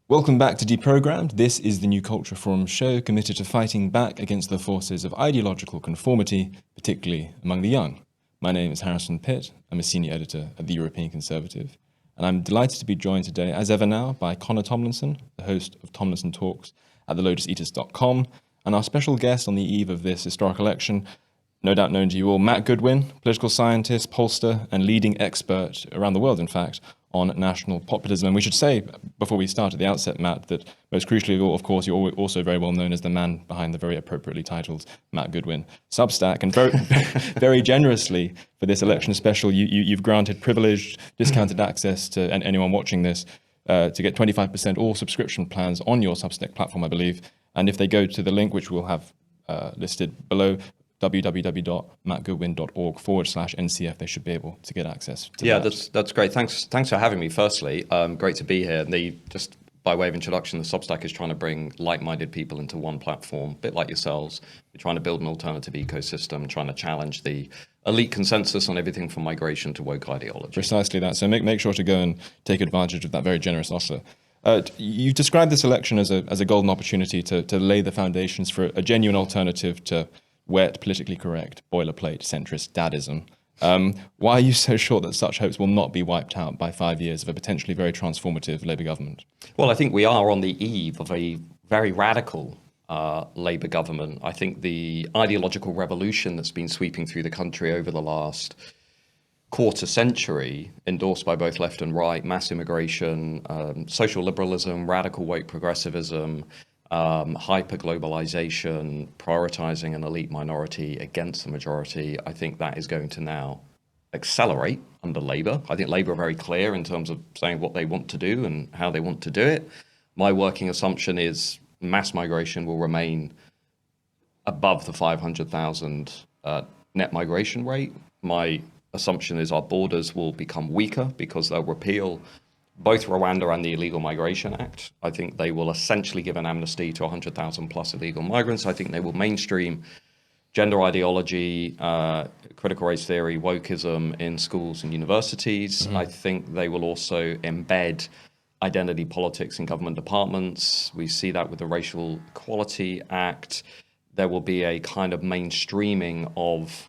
Welcome back to Deprogrammed. This is the New Culture Forum show committed to fighting back against the forces of ideological conformity, particularly among the young. My name is Harrison Pitt. I'm a senior editor at the European Conservative, and I'm delighted to be joined today, as ever now, by Connor Tomlinson, the host of Tomlinson Talks at thelotuseaters.com, and our special guest on the eve of this historic election, no doubt known to you all, Matt Goodwin, political scientist, pollster, and leading expert around the world, in fact, on national populism. And we should say, before we start at the outset, Matt, that most crucially, of course, you're also very well known as the man behind the very appropriately titled Matt Goodwin Substack. And very, very generously for this election special, you've granted privileged, discounted access to anyone watching this to get 25% all subscription plans on your Substack platform, I believe. And if they go to the link, which we'll have listed below, www.mattgoodwin.org/NCF, they should be able to get access to that. That's great. Thanks for having me, firstly. Great to be here. Just by way of introduction, the Substack is trying to bring like-minded people into one platform, a bit like yourselves. We're trying to build an alternative ecosystem, trying to challenge the elite consensus on everything from migration to woke ideology. Precisely that. So make sure to go and take advantage of that very generous offer. You've described this election as a golden opportunity to lay the foundations for a genuine alternative to wet, politically correct, boilerplate, centrist dadism. Why are you so sure that such hopes will not be wiped out by 5 years of a potentially very transformative Labour government? Well, I think we are on the eve of a very radical Labour government. I think the ideological revolution that's been sweeping through the country over the last quarter century, endorsed by both left and right, mass immigration, social liberalism, radical woke progressivism, hyper-globalization, prioritizing an elite minority against the majority, I think that is going to now accelerate under Labour. I think Labour are very clear in terms of saying what they want to do and how they want to do it. My working assumption is mass migration will remain above the 500,000 net migration rate. My assumption is our borders will become weaker because they'll repeal both Rwanda and the Illegal Migration Act. I think they will essentially give an amnesty to 100,000 plus illegal migrants. I think they will mainstream gender ideology, critical race theory, wokeism in schools and universities. I think they will also embed identity politics in government departments. We see that with the Racial Equality Act. There will be a kind of mainstreaming of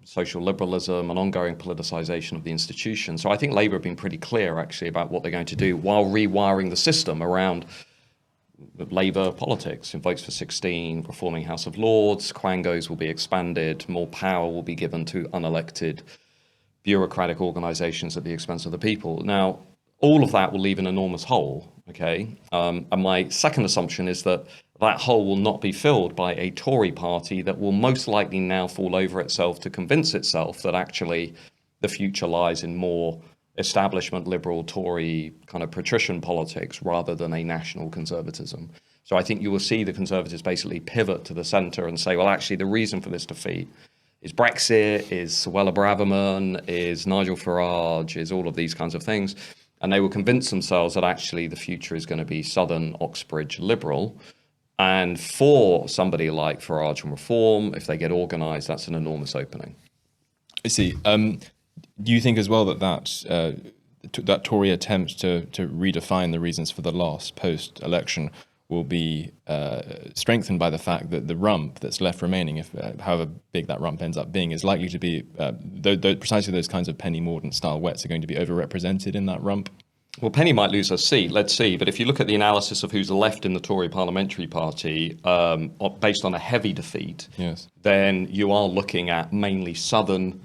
social liberalism and ongoing politicization of the institution. So I think Labour have been pretty clear, actually, about what they're going to do while rewiring the system around Labour politics. In Votes for 16, reforming House of Lords, quangos will be expanded, more power will be given to unelected bureaucratic organisations at the expense of the people. Now, all of that will leave an enormous hole, okay? And my second assumption is that that hole will not be filled by a Tory party that will most likely now fall over itself to convince itself that actually the future lies in more establishment liberal Tory kind of patrician politics rather than a national conservatism. So I think you will see the Conservatives basically pivot to the centre and say, well, actually the reason for this defeat is Brexit, is Suella Braverman, is Nigel Farage, is all of these kinds of things. And they will convince themselves that actually the future is going to be Southern Oxbridge liberal. And for somebody like Farage and Reform, if they get organised, that's an enormous opening. I see. Do you think as well that Tory attempt to redefine the reasons for the loss post-election will be strengthened by the fact that the rump that's left remaining, if however big that rump ends up being, is likely to be precisely those kinds of Penny Mordaunt-style wets are going to be overrepresented in that rump? Well, Penny might lose her seat, let's see. But if you look at the analysis of who's left in the Tory parliamentary party, based on a heavy defeat, yes, then you are looking at mainly Southern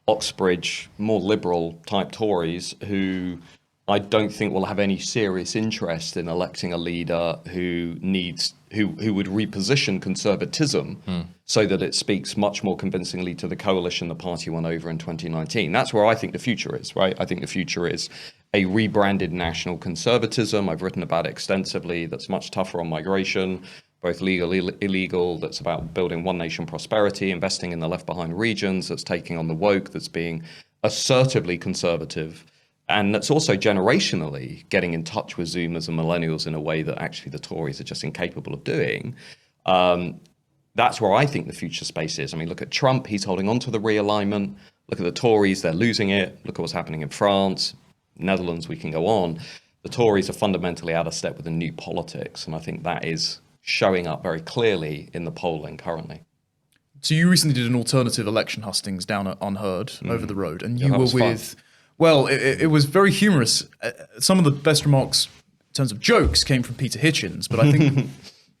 Oxbridge, more liberal type Tories who I don't think will have any serious interest in electing a leader who would reposition conservatism so that it speaks much more convincingly to the coalition the party won over in 2019. That's where I think the future is, right? I think the future is a rebranded national conservatism. I've written about it extensively. That's much tougher on migration, both legal, illegal. That's about building one nation prosperity, investing in the left behind regions. That's taking on the woke. That's being assertively conservative. And that's also generationally getting in touch with Zoomers and millennials in a way that actually the Tories are just incapable of doing. That's where I think the future space is. I mean, look at Trump. He's holding on to the realignment. Look at the Tories. They're losing it. Look at what's happening in France, Netherlands. We can go on. the Tories are fundamentally out of step with the new politics, and I think that is showing up very clearly in the polling currently. So you recently did an alternative election hustings down at Unheard over the road, and you that were was fun. with. Well, it was very humorous. Some of the best remarks in terms of jokes came from Peter Hitchens, but I think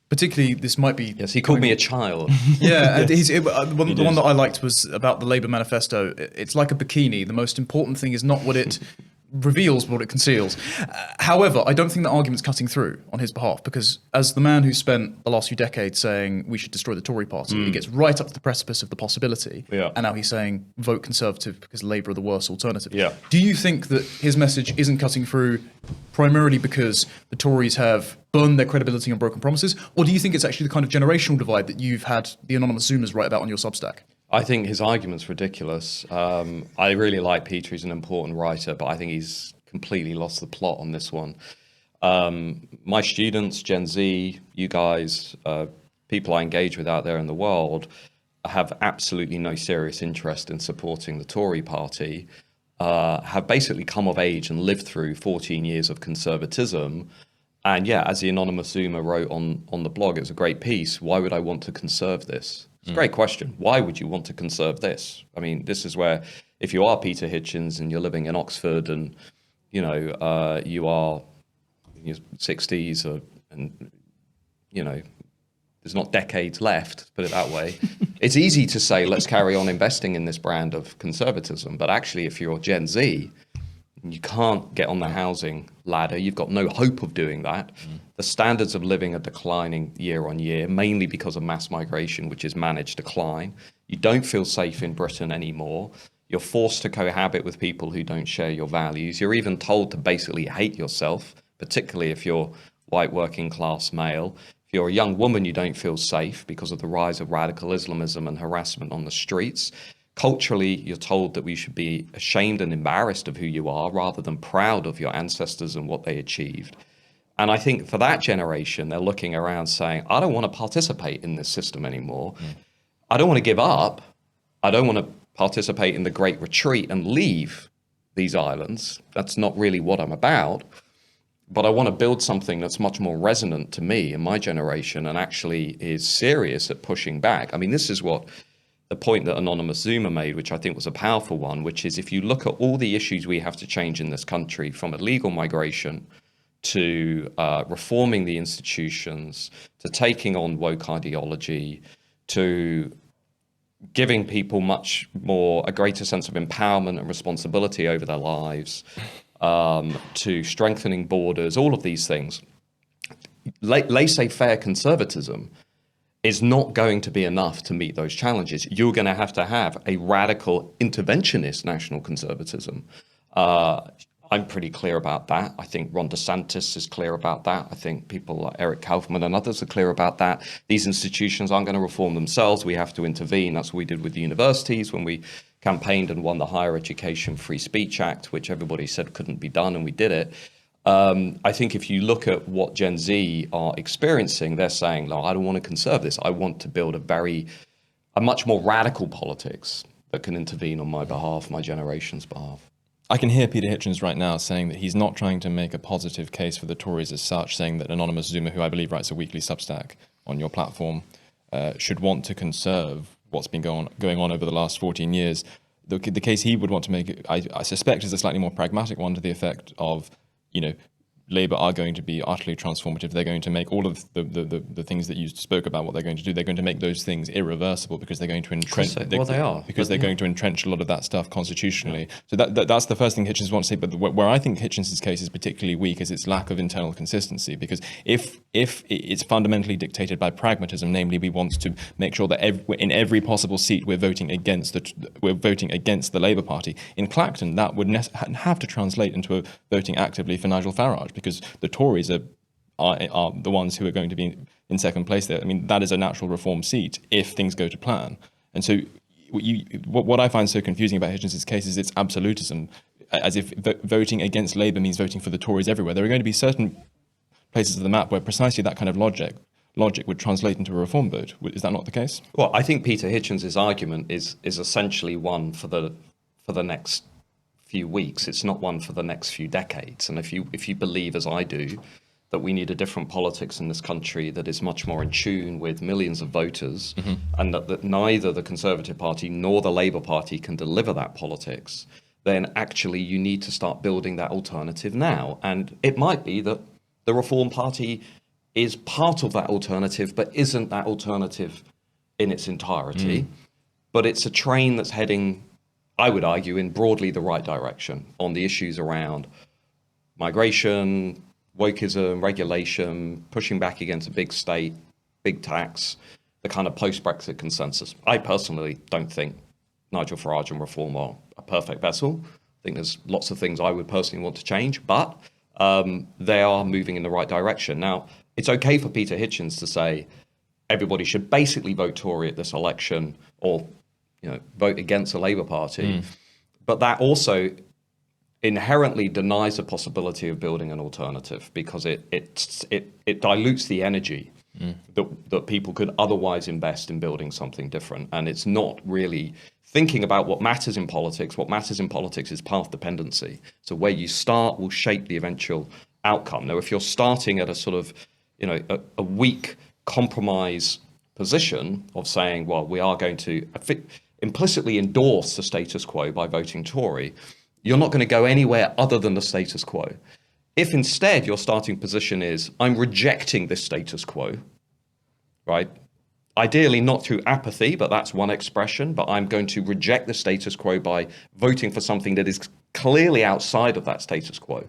particularly this might be. Yes, he called me a child. Yeah, and the one that I liked was about the Labour manifesto. It's like a bikini. The most important thing is not what it reveals, but what it conceals. However, I don't think the argument's cutting through on his behalf, because as the man who spent the last few decades saying we should destroy the Tory party, he gets right up to the precipice of the possibility, and now he's saying vote Conservative because Labour are the worst alternative. Yeah. Do you think that his message isn't cutting through primarily because the Tories have burned their credibility on broken promises, or do you think it's actually the kind of generational divide that you've had the anonymous Zoomers write about on your Substack? I think his argument's ridiculous. I really like Peter. He's an important writer, but I think he's completely lost the plot on this one. My students, Gen Z, you guys, people I engage with out there in the world, have absolutely no serious interest in supporting the Tory party, have basically come of age and lived through 14 years of conservatism. And yeah, as the anonymous Zoomer wrote on the blog, it was a great piece. Why would I want to conserve this? It's a great question. Why would you want to conserve this? I mean, this is where, if you are Peter Hitchens and you're living in Oxford and, you know, you are in your 60s and, you know, there's not decades left, put it that way. It's easy to say, let's carry on investing in this brand of conservatism. But actually, if you're Gen Z, you can't get on the housing ladder. You've got no hope of doing that. The standards of living are declining year on year, mainly because of mass migration, which is managed decline. You don't feel safe in Britain anymore. You're forced to cohabit with people who don't share your values. You're even told to basically hate yourself, particularly if you're white working class male. If you're a young woman, you don't feel safe because of the rise of radical Islamism and harassment on the streets. Culturally, you're told that we should be ashamed and embarrassed of who you are rather than proud of your ancestors and what they achieved. And I think for that generation, they're looking around saying, I don't want to participate in this system anymore. I don't want to give up. I don't want to participate in the Great Retreat and leave these islands. That's not really what I'm about. But I want to build something that's much more resonant to me and my generation and actually is serious at pushing back. I mean, this is what the point that Anonymous Zoomer made, which I think was a powerful one, which is if you look at all the issues we have to change in this country, from illegal migration to reforming the institutions, to taking on woke ideology, to giving people a greater sense of empowerment and responsibility over their lives, to strengthening borders, all of these things, laissez-faire conservatism is not going to be enough to meet those challenges. You're going to have a radical interventionist national conservatism. I'm pretty clear about that. I think Ron DeSantis is clear about that. I think people like Eric Kaufman and others are clear about that. These institutions aren't going to reform themselves. We have to intervene. That's what we did with the universities when we campaigned and won the Higher Education Free Speech Act, which everybody said couldn't be done, and we did it. I think if you look at what Gen Z are experiencing, they're saying, no, I don't want to conserve this. I want to build a much more radical politics that can intervene on my behalf, my generation's behalf. I can hear Peter Hitchens right now saying that he's not trying to make a positive case for the Tories as such, saying that Anonymous Zoomer, who I believe writes a weekly Substack on your platform, should want to conserve what's been going on over the last 14 years. The case he would want to make, I suspect, is a slightly more pragmatic one, to the effect of, you know, Labour are going to be utterly transformative. They're going to make all of the things that you spoke about, what they're going to do. They're going to make those things irreversible because they're going to entrench. They're going to entrench a lot of that stuff constitutionally. So that's the first thing Hitchens wants to say. But where I think Hitchens' case is particularly weak is its lack of internal consistency. Because if it's fundamentally dictated by pragmatism, namely we want to make sure that in every possible seat we're voting against the Labour Party. In Clacton, that would have to translate into voting actively for Nigel Farage, because the Tories are the ones who are going to be in second place there. I mean, that is a natural reform seat if things go to plan. And so what I find so confusing about Hitchens' case is its absolutism, as if voting against Labour means voting for the Tories everywhere. There are going to be certain places of the map where precisely that kind of logic would translate into a reform vote. Is that not the case? Well, I think Peter Hitchens' argument is essentially one for the next few weeks. It's not one for the next few decades. And if you believe, as I do, that we need a different politics in this country that is much more in tune with millions of voters, and that neither the Conservative Party nor the Labour Party can deliver that politics, then actually you need to start building that alternative now. And it might be that the Reform Party is part of that alternative, but isn't that alternative in its entirety. But it's a train that's heading, I would argue, in broadly the right direction on the issues around migration, wokeism, regulation, pushing back against a big state, big tax, the kind of post-Brexit consensus. I personally don't think Nigel Farage and Reform are a perfect vessel. I think there's lots of things I would personally want to change, but they are moving in the right direction. Now, it's okay for Peter Hitchens to say everybody should basically vote Tory at this election, or vote against the Labour Party, but that also inherently denies the possibility of building an alternative, because it dilutes the energy that people could otherwise invest in building something different. And it's not really thinking about what matters in politics. What matters in politics is path dependency. So where you start will shape the eventual outcome. Now, if you're starting at a sort of, a weak compromise position of saying, well, we are going to implicitly endorse the status quo by voting Tory, you're not going to go anywhere other than the status quo. If instead your starting position is, I'm rejecting this status quo, right? Ideally not through apathy, but that's one expression, but I'm going to reject the status quo by voting for something that is clearly outside of that status quo,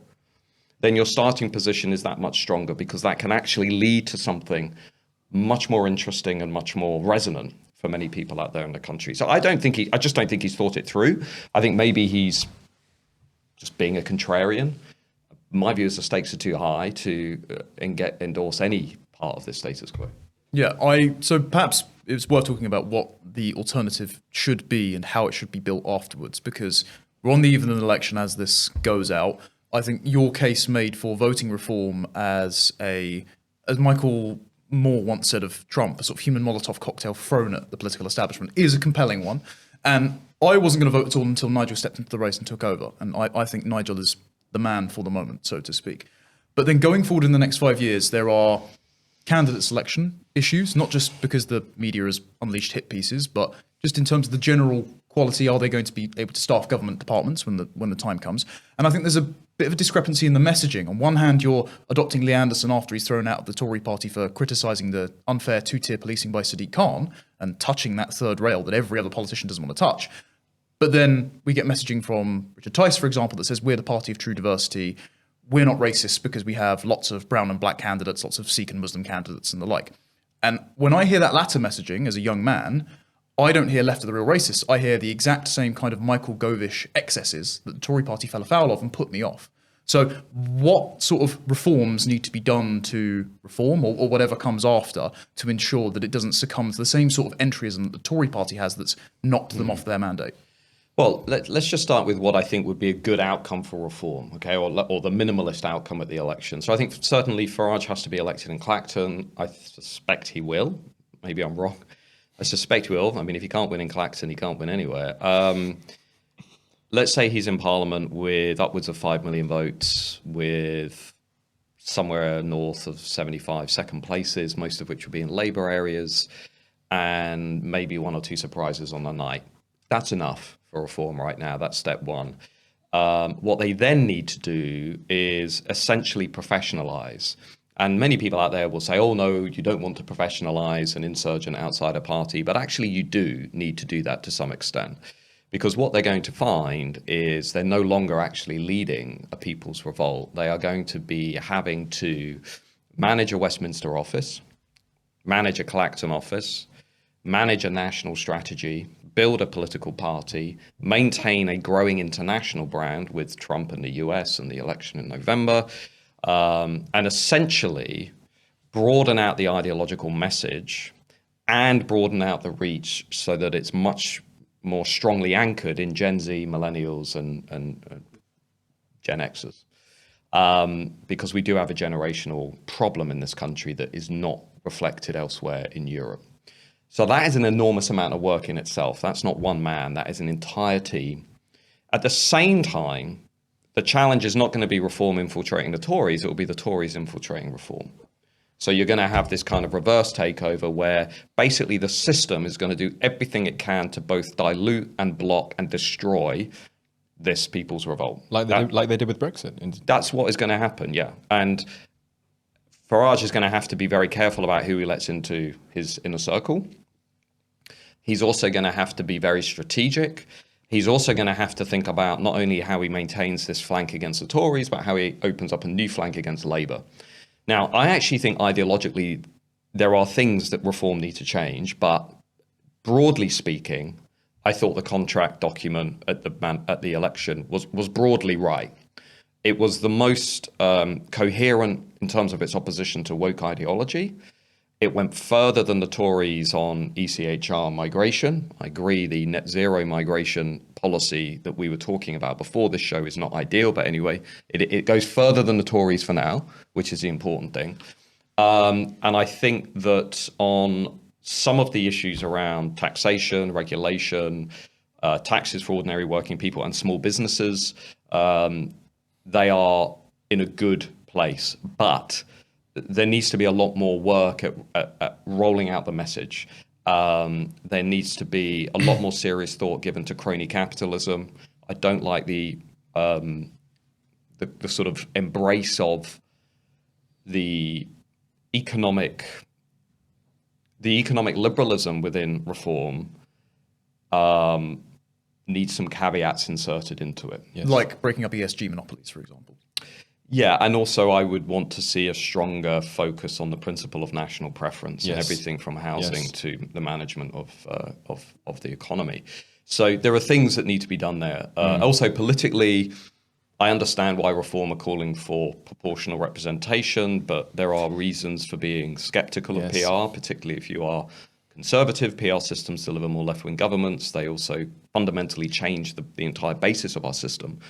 then your starting position is that much stronger, because that can actually lead to something much more interesting and much more resonant for many people out there in the country. So I just don't think he's thought it through. I think maybe he's just being a contrarian. My view is the stakes are too high to endorse any part of this status quo. Yeah, so perhaps it's worth talking about what the alternative should be and how it should be built afterwards, because we're on the eve of an election as this goes out. I think your case made for voting reform as Michael Moore once said of Trump, a sort of human Molotov cocktail thrown at the political establishment, is a compelling one. And I wasn't going to vote at all until Nigel stepped into the race and took over. And I think Nigel is the man for the moment, so to speak. But then going forward in the next 5 years, there are candidate selection issues, not just because the media has unleashed hit pieces, but just in terms of the general quality. Are they going to be able to staff government departments when the time comes? And I think there's a bit of a discrepancy in the messaging. On one hand, you're adopting Lee Anderson after he's thrown out of the Tory party for criticising the unfair two-tier policing by Sadiq Khan and touching that third rail that every other politician doesn't want to touch. But then we get messaging from Richard Tice, for example, that says we're the party of true diversity. We're not racist because we have lots of brown and black candidates, lots of Sikh and Muslim candidates and the like. And when I hear that latter messaging as a young man, I don't hear left of the real racists. I hear the exact same kind of Michael Govish excesses that the Tory party fell afoul of and put me off. So what sort of reforms need to be done to reform, or whatever comes after, to ensure that it doesn't succumb to the same sort of entryism that the Tory party has that's knocked them off their mandate? Well, let's just start with what I think would be a good outcome for reform, okay, or the minimalist outcome at the election. So I think certainly Farage has to be elected in Clacton. I suspect he will. Maybe I'm wrong. I suspect he will. I mean, if he can't win in Clacton, he can't win anywhere. Let's say he's in Parliament with upwards of 5 million votes, with somewhere north of 75 second places, most of which will be in Labour areas, and maybe one or two surprises on the night. That's enough for reform right now. That's step one. What they then need to do is essentially professionalise. And many people out there will say, oh, no, you don't want to professionalise an insurgent outside a party. But actually, you do need to do that to some extent. Because what they're going to find is they're no longer actually leading a people's revolt. They are going to be having to manage a Westminster office, manage a Clacton office, manage a national strategy, build a political party, maintain a growing international brand with Trump and the US and the election in November, and essentially broaden out the ideological message and broaden out the reach so that it's much more strongly anchored in Gen Z, millennials, and Gen Xers. Because we do have a generational problem in this country that is not reflected elsewhere in Europe. So that is an enormous amount of work in itself. That's not one man, that is an entire team. At the same time, the challenge is not going to be reform infiltrating the Tories, it will be the Tories infiltrating reform. So you're going to have this kind of reverse takeover where basically the system is going to do everything it can to both dilute and block and destroy this people's revolt. Like they did with Brexit. That's what is going to happen, yeah. And Farage is going to have to be very careful about who he lets into his inner circle. He's also going to have to be very strategic. He's also going to have to think about not only how he maintains this flank against the Tories, but how he opens up a new flank against Labour. Now, I actually think ideologically there are things that reform need to change, but broadly speaking, I thought the contract document at the election was broadly right. It was the most coherent in terms of its opposition to woke ideology. It went further than the Tories on ECHR migration. I agree the net zero migration policy that we were talking about before this show is not ideal, but anyway, it goes further than the Tories for now, which is the important thing. And I think that on some of the issues around taxation, regulation, taxes for ordinary working people and small businesses, they are in a good place. But there needs to be a lot more work at rolling out the message. There needs to be a lot more serious thought given to crony capitalism. I don't like the sort of embrace of the economic liberalism within reform. Needs some caveats inserted into it. Yes. Like breaking up ESG monopolies, for example. Yeah, and also I would want to see a stronger focus on the principle of national preference and everything from housing to the management of the economy. So there are things that need to be done there. Also politically, I understand why Reform are calling for proportional representation, but there are reasons for being skeptical of PR, particularly if you are conservative. PR systems deliver more left-wing governments. They also fundamentally change the entire basis of our system.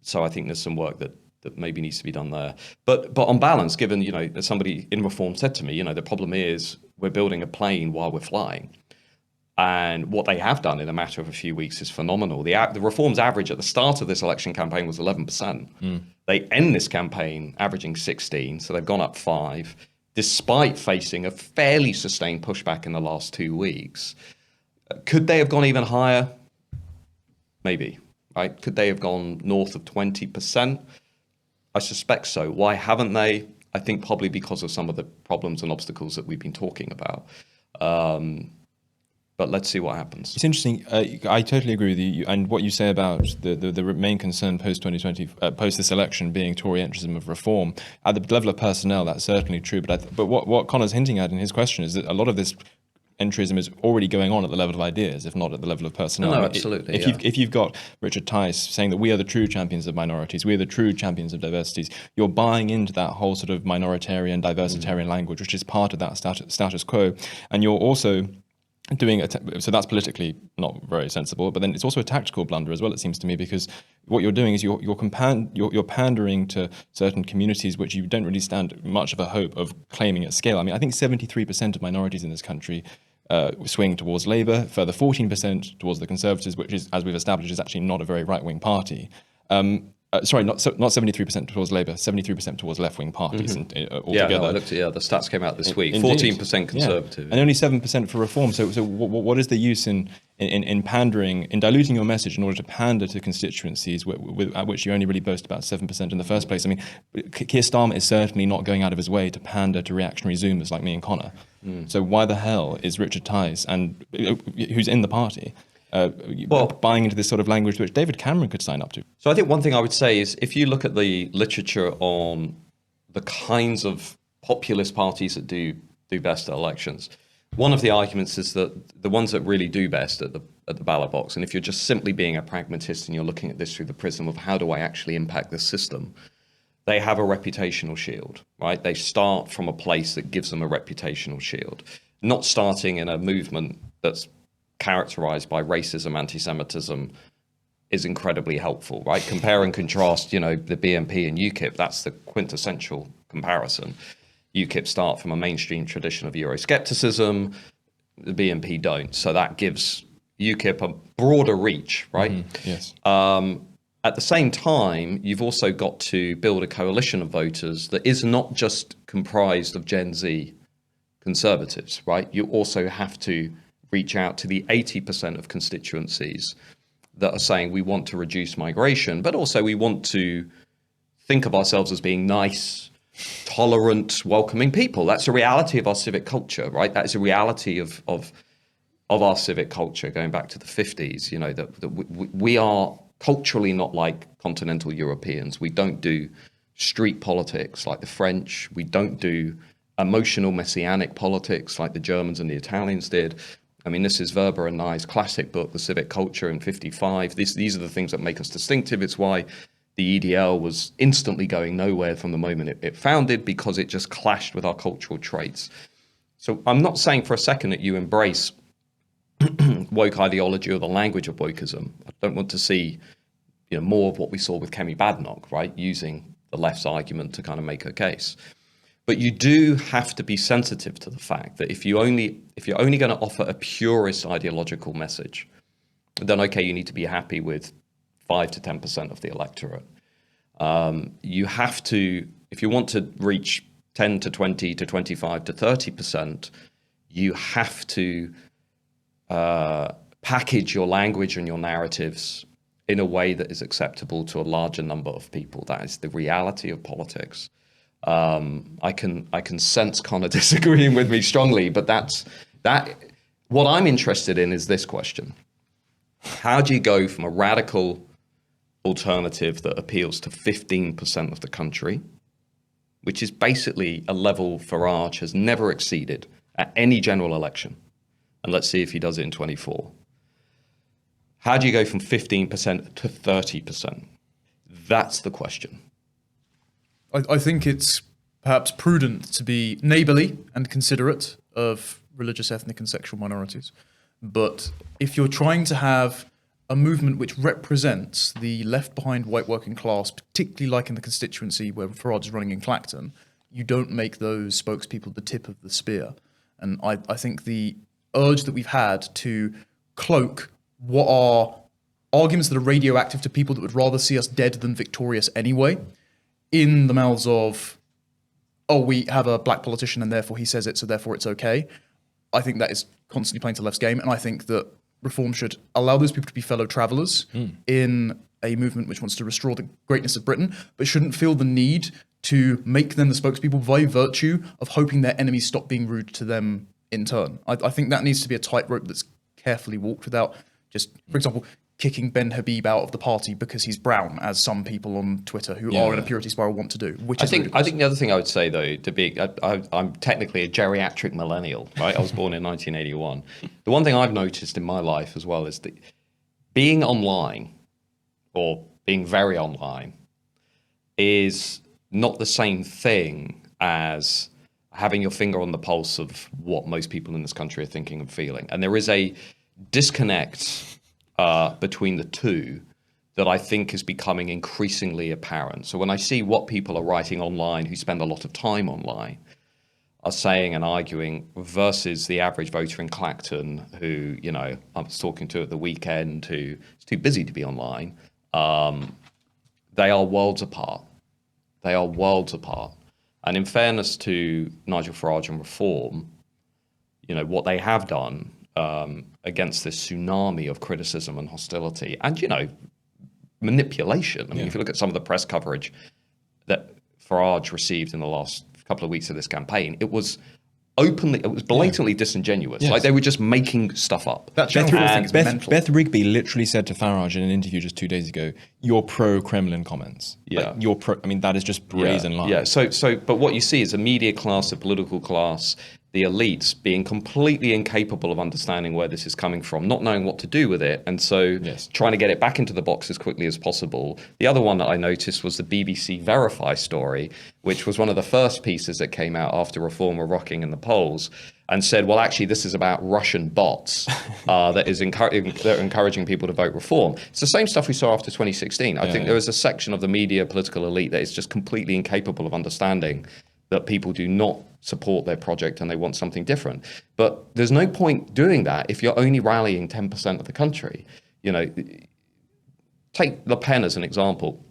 So I think there's some work that maybe needs to be done there. But on balance, given, that somebody in Reform said to me, the problem is we're building a plane while we're flying. And what they have done in a matter of a few weeks is phenomenal. The Reform's average at the start of this election campaign was 11%. They end this campaign averaging 16, so they've gone up 5, despite facing a fairly sustained pushback in the last 2 weeks. Could they have gone even higher? Maybe. Right? Could they have gone north of 20%? I suspect so. Why haven't they? I think probably because of some of the problems and obstacles that we've been talking about. But let's see what happens. It's interesting. I totally agree with you. And what you say about the main concern post-2020, post this election, being Tory entrism of reform, at the level of personnel, that's certainly true. But what Connor's hinting at in his question is that a lot of this entryism is already going on at the level of ideas, if not at the level of personnel. No, absolutely. If you've got Richard Tice saying that we are the true champions of minorities, we are the true champions of diversities, you're buying into that whole sort of minoritarian, diversitarian language, which is part of that status quo. And you're also doing so that's politically not very sensible, but then it's also a tactical blunder as well, it seems to me, because what you're doing is you're pandering to certain communities which you don't really stand much of a hope of claiming at scale. I mean, I think 73% of minorities in this country swing towards Labour, further 14% towards the Conservatives, which is, as we've established, is actually not a very right-wing party. Sorry, not 73% towards Labour, 73% towards left-wing parties altogether. Yeah, no, I looked at the stats came out this week. Indeed. 14% Conservative, and only 7% for Reform. So what is the use in pandering, in diluting your message in order to pander to constituencies at which you only really boast about 7% in the first place? I mean, Keir Starmer is certainly not going out of his way to pander to reactionary Zoomers like me and Connor. So why the hell is Richard Tice, and who's in the party, buying into this sort of language which David Cameron could sign up to? So I think one thing I would say is if you look at the literature on the kinds of populist parties that do best at elections, one of the arguments is that the ones that really do best at the ballot box, and if you're just simply being a pragmatist and you're looking at this through the prism of how do I actually impact this system, they have a reputational shield, right? They start from a place that gives them a reputational shield, not starting in a movement that's characterized by racism, anti-Semitism is incredibly helpful, right? Compare and contrast, the BNP and UKIP, that's the quintessential comparison. UKIP start from a mainstream tradition of Euroscepticism, the BNP don't. So that gives UKIP a broader reach, right? Yes. At the same time, you've also got to build a coalition of voters that is not just comprised of Gen Z conservatives, right? You also have to reach out to the 80% of constituencies that are saying we want to reduce migration, but also we want to think of ourselves as being nice, tolerant, welcoming people. That's a reality of our civic culture, right? That is a reality of our civic culture going back to the 50s. You know, that we are culturally not like continental Europeans. We don't do street politics like the French. We don't do emotional messianic politics like the Germans and the Italians did. I mean, this is Weber and Nye's classic book, The Civic Culture, in 55. These are the things that make us distinctive. It's why the EDL was instantly going nowhere from the moment it founded, because it just clashed with our cultural traits. So I'm not saying for a second that you embrace woke ideology or the language of wokeism. I don't want to see, you know, more of what we saw with Kemi Badenoch, right, using the left's argument to kind of make her case. But you do have to be sensitive to the fact that if you're only going to offer a purist ideological message, then okay, you need to be happy with 5 to 10% of the electorate. You have to, if you want to reach 10 to 20 to 25 to 30%, you have to package your language and your narratives in a way that is acceptable to a larger number of people. That is the reality of politics. I can sense Connor disagreeing with me strongly, but that's what I'm interested in is this question. How do you go from a radical alternative that appeals to 15% of the country, which is basically a level Farage has never exceeded at any general election, and let's see if he does it in 24. How do you go from 15% to 30%? That's the question. I think it's perhaps prudent to be neighbourly and considerate of religious, ethnic and sexual minorities. But if you're trying to have a movement which represents the left-behind white working class, particularly like in the constituency where Farage is running in Clacton, you don't make those spokespeople the tip of the spear. And I think the urge that we've had to cloak what are arguments that are radioactive to people that would rather see us dead than victorious anyway, in the mouths of, oh, we have a black politician and therefore he says it, so therefore it's okay. I think that is constantly playing to left's game, and I think that reform should allow those people to be fellow travellers in a movement which wants to restore the greatness of Britain, but shouldn't feel the need to make them the spokespeople by virtue of hoping their enemies stop being rude to them in turn. I think that needs to be a tightrope that's carefully walked without just, for example, kicking Ben Habib out of the party because he's brown, as some people on Twitter who are in a purity spiral want to do. I think the other thing I would say, though, I'm technically a geriatric millennial, right? I was born in 1981. The one thing I've noticed in my life as well is that being online or being very online is not the same thing as having your finger on the pulse of what most people in this country are thinking and feeling. And there is a disconnect between the two that I think is becoming increasingly apparent. So when I see what people are writing online who spend a lot of time online are saying and arguing versus the average voter in Clacton who, you know, I was talking to at the weekend who is too busy to be online, they are worlds apart. They are worlds apart. And in fairness to Nigel Farage and Reform, you know, what they have done against this tsunami of criticism and hostility and, you know, manipulation. I mean, if you look at some of the press coverage that Farage received in the last couple of weeks of this campaign, it was blatantly disingenuous. Yes. Like they were just making stuff up. That general thing is mental. Beth Rigby literally said to Farage in an interview just 2 days ago, "You're pro-Kremlin comments." Yeah. Like, you're pro. I mean, that is just brazen lies. Yeah. So, but what you see is a media class, a political class, the elites being completely incapable of understanding where this is coming from, not knowing what to do with it, and so trying to get it back into the box as quickly as possible. The other one that I noticed was the BBC Verify story, which was one of the first pieces that came out after Reform were rocking in the polls, and said, well, actually, this is about Russian bots that are encouraging people to vote Reform. It's the same stuff we saw after 2016. I think there was a section of the media political elite that is just completely incapable of understanding that people do not support their project and they want something different. But there's no point doing that if you're only rallying 10% of the country. Take Le Pen as an example.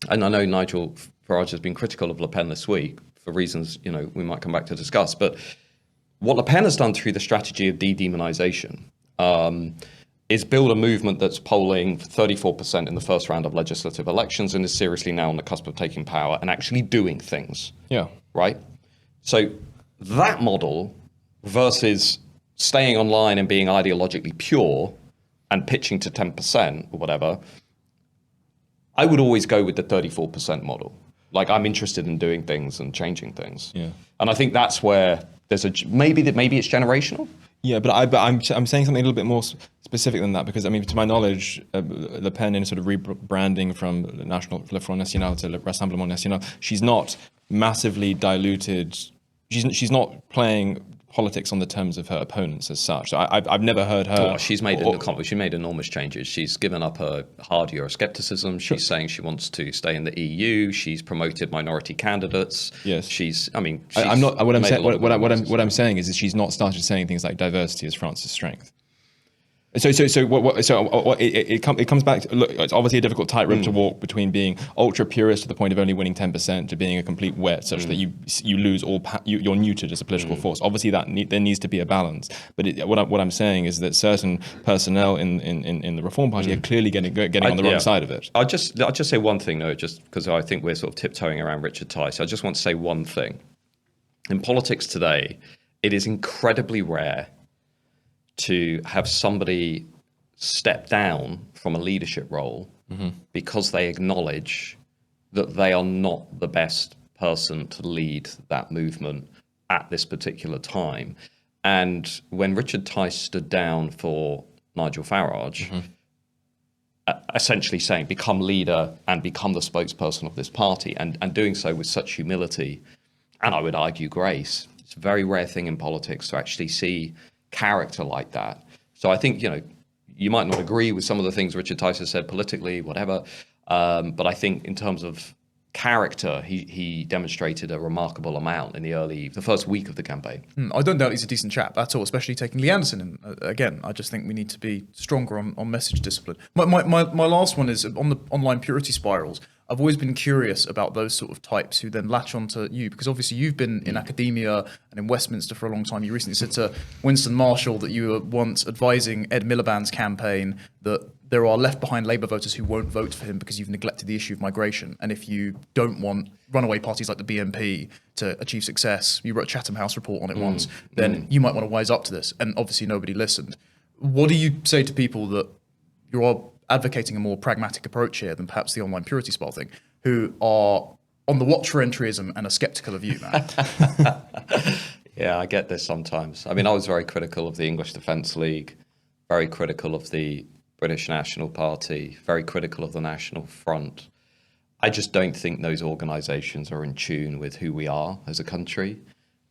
And I know Nigel Farage has been critical of Le Pen this week for reasons, we might come back to discuss. But what Le Pen has done through the strategy of de-demonization is build a movement that's polling 34% in the first round of legislative elections and is seriously now on the cusp of taking power and actually doing things. Yeah. Right? So that model versus staying online and being ideologically pure and pitching to 10% or whatever, I would always go with the 34% model. Like, I'm interested in doing things and changing things. Yeah. And I think that's where there's maybe it's generational. Yeah, but I'm saying something a little bit more specific than that, because I mean, to my knowledge, Le Pen, in sort of rebranding from Le Front National to Le Rassemblement National, she's not massively diluted. She's not playing politics on the terms of her opponents as such. So I've never heard her. Oh, she's made enormous changes. She's given up her hard Euroscepticism. She's saying she wants to stay in the EU. She's promoted minority candidates. Yes. I'm not. What I'm saying is she's not started saying things like diversity is France's strength. So it comes back to, look, it's obviously a difficult tightrope to walk between being ultra purist to the point of only winning 10% to being a complete wet, such that you lose all you're neutered as a political force. Obviously there needs to be a balance. But what I'm saying is that certain personnel in the Reform Party are clearly getting on the wrong side of it. I'll just say one thing though, just because I think we're sort of tiptoeing around Richard Tice. I just want to say one thing. In politics today, it is incredibly rare to have somebody step down from a leadership role because they acknowledge that they are not the best person to lead that movement at this particular time. And when Richard Tice stood down for Nigel Farage, essentially saying, become leader and become the spokesperson of this party, and doing so with such humility, and I would argue grace, it's a very rare thing in politics to actually see character like that. So I think, you might not agree with some of the things Richard Tice has said politically, whatever, but I think in terms of character, he demonstrated a remarkable amount in the first week of the campaign. I don't doubt he's a decent chap at all, especially taking Lee Anderson in. Again, I just think we need to be stronger on message discipline. My last one is on the online purity spirals. I've always been curious about those sort of types who then latch onto you, because obviously you've been in academia and in Westminster for a long time. You recently said to Winston Marshall that you were once advising Ed Miliband's campaign that there are left behind Labour voters who won't vote for him because you've neglected the issue of migration. And if you don't want runaway parties like the BNP to achieve success, you wrote a Chatham House report on it once, then you might want to wise up to this. And obviously nobody listened. What do you say to people that you are advocating a more pragmatic approach here than perhaps the online purity spiral thing, who are on the watch for entryism and are sceptical of you, man? Yeah, I get this sometimes. I mean, I was very critical of the English Defence League, very critical of the British National Party, very critical of the National Front. I just don't think those organisations are in tune with who we are as a country.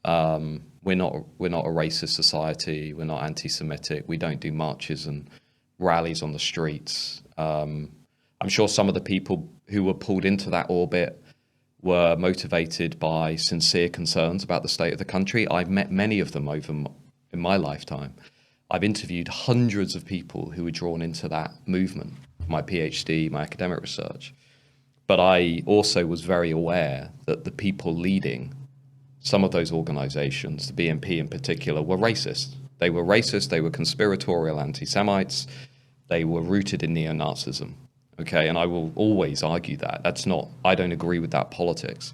We're not a racist society. We're not anti-Semitic. We don't do marches and rallies on the streets. I'm sure some of the people who were pulled into that orbit were motivated by sincere concerns about the state of the country. I've met many of them in my lifetime. I've interviewed hundreds of people who were drawn into that movement, my PhD, my academic research. But I also was very aware that the people leading some of those organizations, the BNP in particular, were racist. They were racist, they were conspiratorial anti-Semites, they were rooted in neo-Nazism, okay? And I will always argue that. I don't agree with that politics.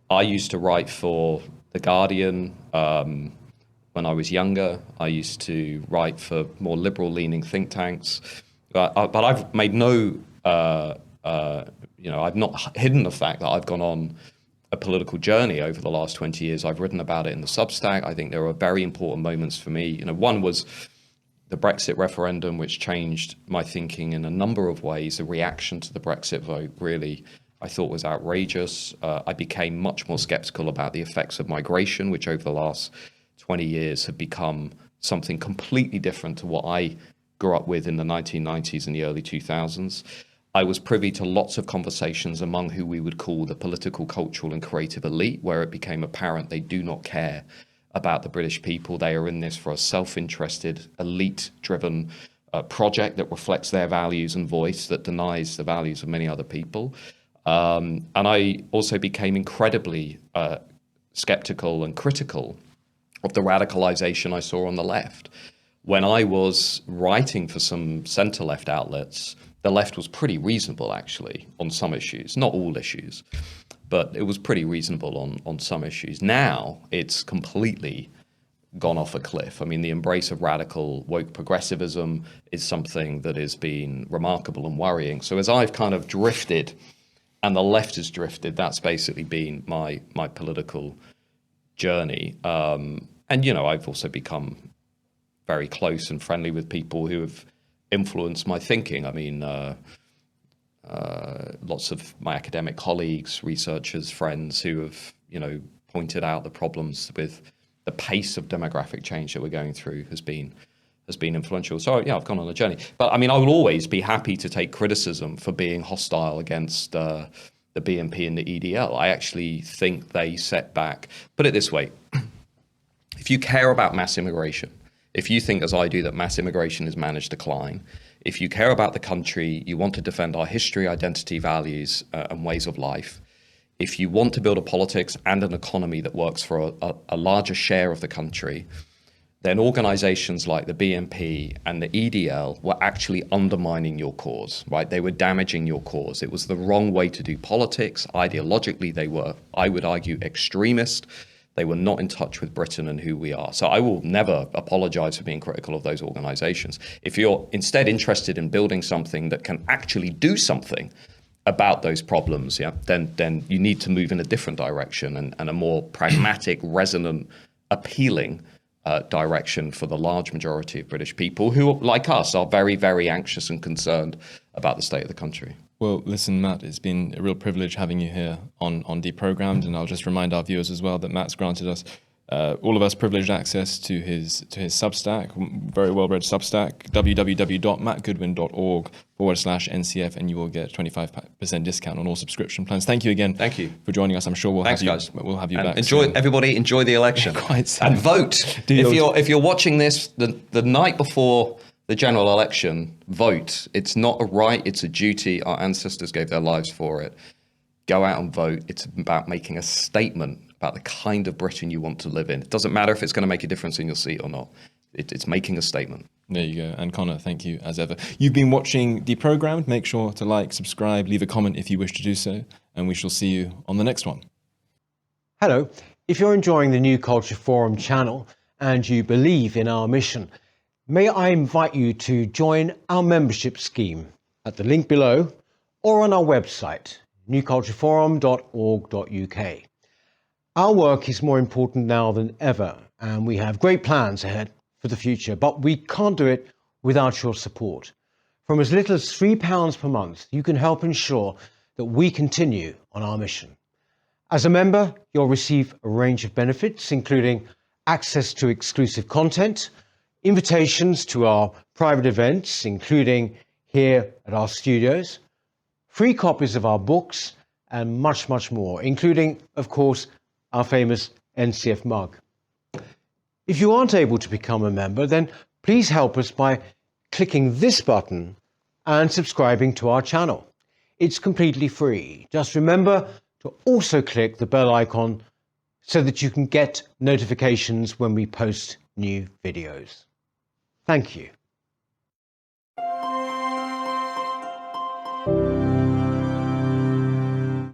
I used to write for The Guardian when I was younger. I used to write for more liberal-leaning think tanks. But I've made I've not hidden the fact that I've gone on a political journey over the last 20 years. I've written about it in the Substack. I think there are very important moments for me. One was the Brexit referendum, which changed my thinking in a number of ways. The reaction to the Brexit vote really, I thought, was outrageous. I became much more skeptical about the effects of migration, which over the last 20 years have become something completely different to what I grew up with in the 1990s and the early 2000s. I was privy to lots of conversations among who we would call the political, cultural and creative elite, where it became apparent they do not care about the British people. They are in this for a self-interested, elite-driven project that reflects their values and voice, that denies the values of many other people. And I also became incredibly skeptical and critical of the radicalization I saw on the left. When I was writing for some centre-left outlets, the left was pretty reasonable, actually, on some issues, not all issues, but it was pretty reasonable on some issues. Now it's completely gone off a cliff. I mean, the embrace of radical woke progressivism is something that has been remarkable and worrying. So as I've kind of drifted and the left has drifted, that's basically been my political journey. And, you know, I've also become very close and friendly with people who have influenced my thinking. I mean, lots of my academic colleagues, researchers, friends who have, you know, pointed out the problems with the pace of demographic change that we're going through has been influential. So yeah, I've gone on a journey. But I mean, I will always be happy to take criticism for being hostile against the BNP and the EDL. I actually think they set back. Put it this way: if you care about mass immigration, if you think, as I do, that mass immigration is managed decline, if you care about the country, you want to defend our history, identity, values, and ways of life, if you want to build a politics and an economy that works for a larger share of the country, then organizations like the BNP and the EDL were actually undermining your cause, right? They were damaging your cause. It was the wrong way to do politics. Ideologically, they were, I would argue, extremist. They were not in touch with Britain and who we are. So I will never apologize for being critical of those organizations. If you're instead interested in building something that can actually do something about those problems, yeah, then you need to move in a different direction and a more pragmatic, resonant, appealing direction for the large majority of British people who, like us, are very, very anxious and concerned about the state of the country. Well, listen, Matt, it's been a real privilege having you here on Deprogrammed, and I'll just remind our viewers as well that Matt's granted us, all of us, privileged access to his Substack, very well-read Substack, www.mattgoodwin.org/NCF, and you will get 25% discount on all subscription plans. Thank you again. Thank you for joining us. I'm sure we'll have you back. Everybody enjoy the election. Quite and vote. If you're watching this the night before the general election, vote. It's not a right, it's a duty. Our ancestors gave their lives for it. Go out and vote. It's about making a statement about the kind of Britain you want to live in. It doesn't matter if it's going to make a difference in your seat or not. It's making a statement. There you go. And Connor, thank you as ever. You've been watching Deprogrammed. Make sure to like, subscribe, leave a comment if you wish to do so, and we shall see you on the next one. Hello. If you're enjoying the New Culture Forum channel and you believe in our mission, may I invite you to join our membership scheme at the link below or on our website, newcultureforum.org.uk. Our work is more important now than ever, and we have great plans ahead for the future, but we can't do it without your support. From as little as £3 per month, you can help ensure that we continue on our mission. As a member, you'll receive a range of benefits, including access to exclusive content, invitations to our private events, including here at our studios, free copies of our books, and much, much more, including, of course, our famous NCF mug. If you aren't able to become a member, then please help us by clicking this button and subscribing to our channel. It's completely free. Just remember to also click the bell icon so that you can get notifications when we post new videos. Thank you.